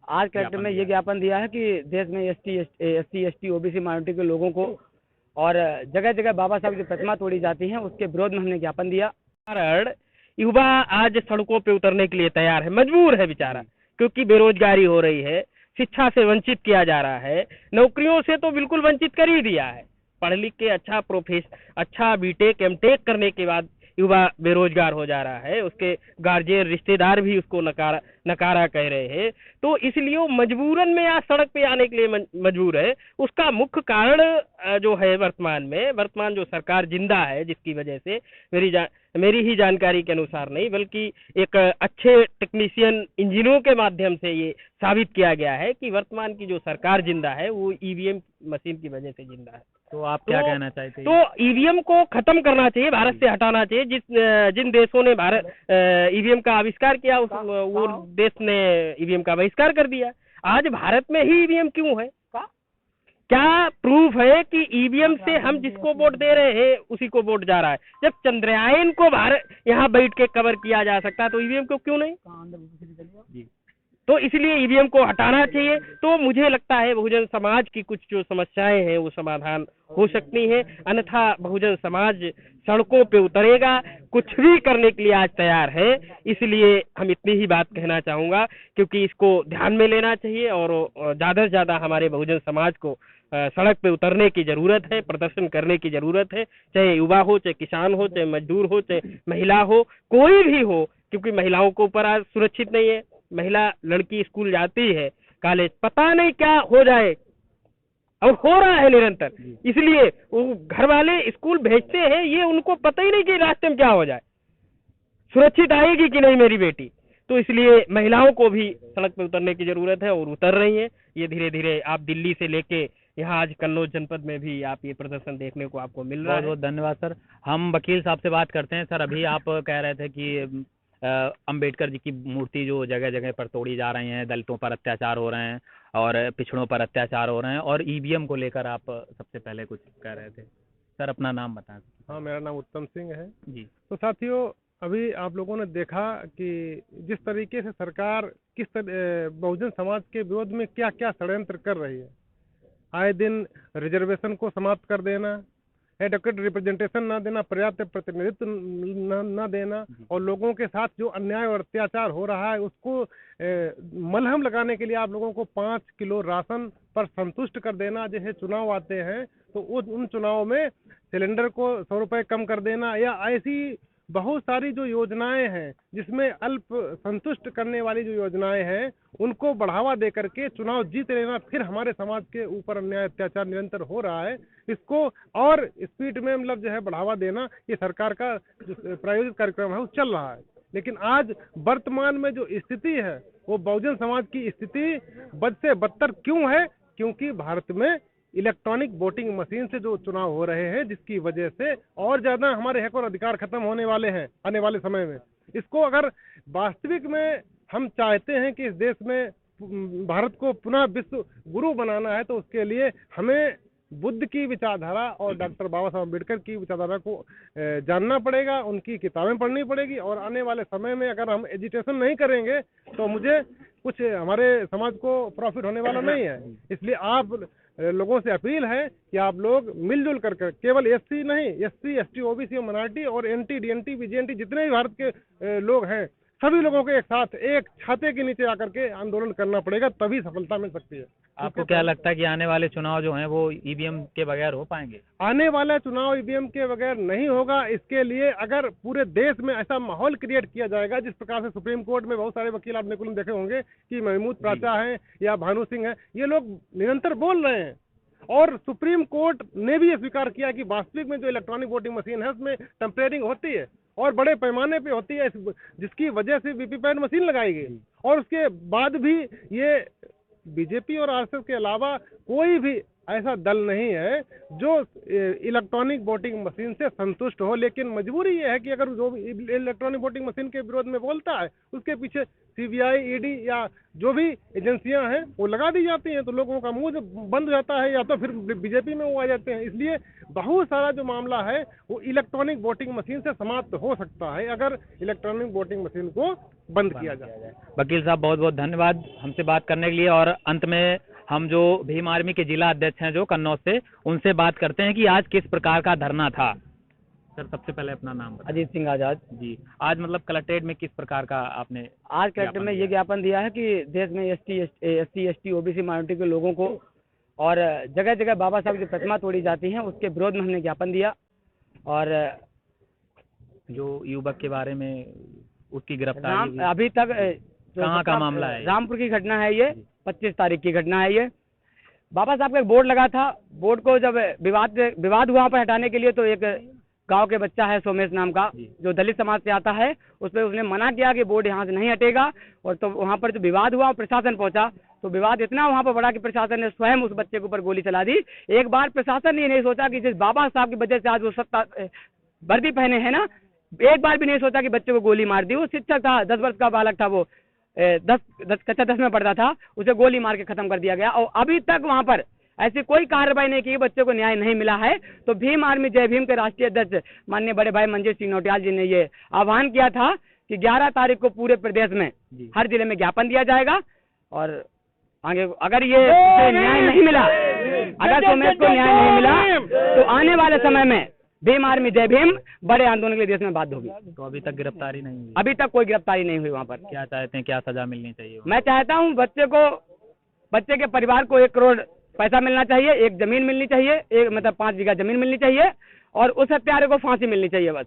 आज कलेक्टर ने ये ज्ञापन दिया है कि देश में SC, ST, OBC माइनॉरिटी के लोगों को और जगह जगह बाबा साहब की प्रतिमा तोड़ी जाती है, उसके विरोध में हमने ज्ञापन दिया। कारण युवा आज सड़कों पे उतरने के लिए तैयार है, मजबूर है बेचारा, क्योंकि बेरोजगारी हो रही है, शिक्षा से वंचित किया जा रहा है, नौकरियों से तो बिल्कुल वंचित कर ही दिया है। पढ़ लिख के अच्छा बीटेक एमटेक करने के बाद युवा बेरोजगार हो जा रहा है, उसके गार्जियन रिश्तेदार भी उसको नकारा कह रहे हैं। तो इसलिए वो मजबूरन में आज सड़क पे आने के लिए मजबूर है। उसका मुख्य कारण जो है वर्तमान जो सरकार जिंदा है, जिसकी वजह से मेरी ही जानकारी के अनुसार नहीं बल्कि एक अच्छे टेक्नीशियन इंजीनियरों के माध्यम से ये साबित किया गया है कि वर्तमान की जो सरकार जिंदा है वो ईवीएम मशीन की वजह से जिंदा है। तो आप क्या कहना चाहते हैं? तो ईवीएम को खत्म करना चाहिए, भारत से हटाना चाहिए। जिन देशों ने ईवीएम का आविष्कार किया वो देश ने ईवीएम का बहिष्कार कर दिया। आज भारत में ही ईवीएम क्यों है? क्या प्रूफ है कि ईवीएम से हम जिसको वोट दे रहे हैं उसी को वोट जा रहा है? जब चंद्रयान को भारत यहाँ बैठ के कवर किया जा सकता है तो ईवीएम को क्यों नहीं? तो इसलिए ईवीएम को हटाना चाहिए। तो मुझे लगता है बहुजन समाज की कुछ जो समस्याएं हैं वो समाधान हो सकती है, अन्यथा बहुजन समाज सड़कों पे उतरेगा, कुछ भी करने के लिए आज तैयार है। इसलिए हम इतनी ही बात कहना चाहूंगा, क्योंकि इसको ध्यान में लेना चाहिए और ज्यादा से ज्यादा हमारे बहुजन समाज को सड़क पे उतरने की जरूरत है, प्रदर्शन करने की जरूरत है, चाहे युवा हो, चाहे किसान हो, चाहे मजदूर हो, चाहे महिला हो, कोई भी हो, क्योंकि महिलाओं को ऊपर आज सुरक्षित नहीं है। महिला लड़की स्कूल जाती है, कॉलेज, पता नहीं क्या हो जाए और हो रहा है निरंतर। इसलिए वो घर वाले स्कूल भेजते हैं, ये उनको पता ही नहीं कि रास्ते में क्या हो जाए, सुरक्षित आएगी कि नहीं मेरी बेटी। तो इसलिए महिलाओं को भी सड़क पे उतरने की जरूरत है और उतर रही है। ये धीरे धीरे आप दिल्ली से लेके यहाँ आज कन्नौज जनपद में भी आप ये प्रदर्शन देखने को आपको मिल रहा है। बहुत धन्यवाद सर। हम वकील साहब से बात करते हैं। सर, अभी आप कह रहे थे कि अंबेडकर जी की मूर्ति जो जगह जगह पर तोड़ी जा रही है, दलितों पर अत्याचार हो रहे हैं और पिछड़ों पर अत्याचार हो रहे हैं, और ईवीएम को लेकर आप सबसे पहले कुछ कह रहे थे। सर, अपना नाम बताएं। हाँ, मेरा नाम उत्तम सिंह है जी। तो साथियों, अभी आप लोगों ने देखा कि जिस तरीके से सरकार बहुजन समाज के विरोध में क्या क्या षड्यंत्र कर रही है। आए दिन रिजर्वेशन को समाप्त कर देना, एडवोकेट रिप्रेजेंटेशन ना देना, पर्याप्त प्रतिनिधित्व न देना, और लोगों के साथ जो अन्याय और अत्याचार हो रहा है उसको मलहम लगाने के लिए आप लोगों को 5 किलो राशन पर संतुष्ट कर देना। जैसे चुनाव आते हैं तो उन चुनाव में सिलेंडर को 100 रुपए कम कर देना, या ऐसी बहुत सारी जो योजनाएं हैं जिसमें अल्प संतुष्ट करने वाली जो योजनाएं हैं उनको बढ़ावा दे करके चुनाव जीत लेना। फिर हमारे समाज के ऊपर अन्याय अत्याचार निरंतर हो रहा है, इसको और स्पीड में मतलब जो है बढ़ावा देना, ये सरकार का जो प्रायोजित कार्यक्रम है वो चल रहा है। लेकिन आज वर्तमान में जो स्थिति है वो बहुजन समाज की स्थिति बद से बदतर क्यों है? क्योंकि भारत में इलेक्ट्रॉनिक वोटिंग मशीन से जो चुनाव हो रहे हैं, जिसकी वजह से और ज्यादा हमारे हक और अधिकार खत्म होने वाले हैं आने वाले समय में। इसको अगर वास्तविक में हम चाहते हैं कि इस देश में भारत को पुनः विश्व गुरु बनाना है, तो उसके लिए हमें बुद्ध की विचारधारा और डॉक्टर बाबा साहब अम्बेडकर की विचारधारा को जानना पड़ेगा, उनकी किताबें पढ़नी पड़ेगी। और आने वाले समय में अगर हम एजुटेशन नहीं करेंगे तो मुझे कुछ हमारे समाज को प्रॉफिट होने वाला नहीं है। इसलिए आप लोगों से अपील है कि आप लोग मिलजुल कर केवल SC नहीं, SC, ST, OBC, माइनॉरिटी और NT, DNT, BJNT जितने भी भारत के लोग हैं, सभी लोगों को एक साथ एक छाते के नीचे आकर के आंदोलन करना पड़ेगा, तभी सफलता मिल सकती है। आपको क्या लगता है कि आने वाले चुनाव जो हैं वो ईवीएम के बगैर हो पाएंगे? आने वाला चुनाव ईवीएम के बगैर नहीं होगा। इसके लिए अगर पूरे देश में ऐसा माहौल क्रिएट किया जाएगा, जिस प्रकार से सुप्रीम कोर्ट में बहुत सारे वकील आपने कुल देखे होंगे कि महमूद प्राचा हैं या भानु सिंह हैं, ये लोग निरंतर बोल रहे हैं, और सुप्रीम कोर्ट ने भी ये स्वीकार किया कि वास्तविक में जो इलेक्ट्रॉनिक वोटिंग मशीन है उसमें टेम्परेरिंग होती है और बड़े पैमाने पे होती है, जिसकी वजह से वीवीपैट मशीन लगाई गई। और उसके बाद भी ये बीजेपी और आरएसएस के अलावा कोई भी ऐसा दल नहीं है जो इलेक्ट्रॉनिक वोटिंग मशीन से संतुष्ट हो, लेकिन मजबूरी ये है कि अगर जो भी इलेक्ट्रॉनिक वोटिंग मशीन के विरोध में बोलता है उसके पीछे सीबीआई, ईडी या जो भी एजेंसियां हैं वो लगा दी जाती हैं, तो लोगों का मुंह बंद जाता है या तो फिर बीजेपी में वो आ जाते हैं। इसलिए बहुत सारा जो मामला है वो इलेक्ट्रॉनिक वोटिंग मशीन से समाप्त हो सकता है अगर इलेक्ट्रॉनिक वोटिंग मशीन को बंद किया जाए। वकील साहब बहुत बहुत धन्यवाद हमसे बात करने के लिए। और अंत में हम जो भीम आर्मी के जिला अध्यक्ष हैं जो कन्नौज से, उनसे बात करते हैं कि आज किस प्रकार का धरना था। सर सबसे पहले अपना नाम बताएं। अजीत सिंह आजाद जी, आज मतलब कलेक्ट्रेट में किस प्रकार का आपने आज कलेक्टर में ये ज्ञापन दिया है कि देश में एससी एसटी ओबीसी माइनॉरिटी के लोगों को और जगह जगह बाबा साहब की प्रतिमा तोड़ी जाती है उसके विरोध में हमने ज्ञापन दिया। और जो युवक के बारे में उसकी गिरफ्तारी हुई, अभी तक कहाँ का मामला है? रामपुर की घटना है ये, 25 तारीख की घटना है ये। बाबा साहब का एक बोर्ड लगा था, बोर्ड को जब विवाद हुआ पर हटाने के लिए, तो एक गांव के बच्चा है सोमेश नाम का जो दलित समाज से आता है, उस पर उसने मना किया कि बोर्ड यहाँ से नहीं हटेगा। और तो वहाँ पर जो विवाद हुआ प्रशासन पहुंचा, तो विवाद इतना वहाँ पर बढ़ा कि प्रशासन ने स्वयं उस बच्चे के ऊपर गोली चला दी। एक बार प्रशासन ने नहीं सोचा कि जिस बाबा साहब की वजह से आज वो वर्दी पहने हैं ना, एक बार भी नहीं सोचा कि बच्चे को गोली मार दी। वो शिक्षक था, 10 वर्ष का बालक था, वो 10 में पढ़ता था, उसे गोली मार के खत्म कर दिया गया। और अभी तक वहाँ पर ऐसी कोई कार्रवाई नहीं की, बच्चे को न्याय नहीं मिला है। तो भीम आर्मी जय भीम के राष्ट्रीय अध्यक्ष माननीय बड़े भाई मंजीत सिंह नौटियाल जी ने ये आह्वान किया था कि 11 तारीख को पूरे प्रदेश में हर जिले में ज्ञापन दिया जाएगा। और आगे अगर ये न्याय नहीं मिला, अगर सोमेश को न्याय नहीं मिला, तो आने वाले समय में भीम आर्मी जय भीम बड़े आंदोलन के लिए देश में बाध्य होगी। तो अभी तक गिरफ्तारी नहीं हुई? अभी तक कोई गिरफ्तारी नहीं हुई वहाँ पर। क्या चाहते हैं, क्या सजा मिलनी चाहिए? मैं चाहता हूँ बच्चे के परिवार को 1 करोड़ पैसा मिलना चाहिए, 1 जमीन मिलनी चाहिए, 5 बीघा जमीन मिलनी चाहिए, और उस हत्यारे को फांसी मिलनी चाहिए बस।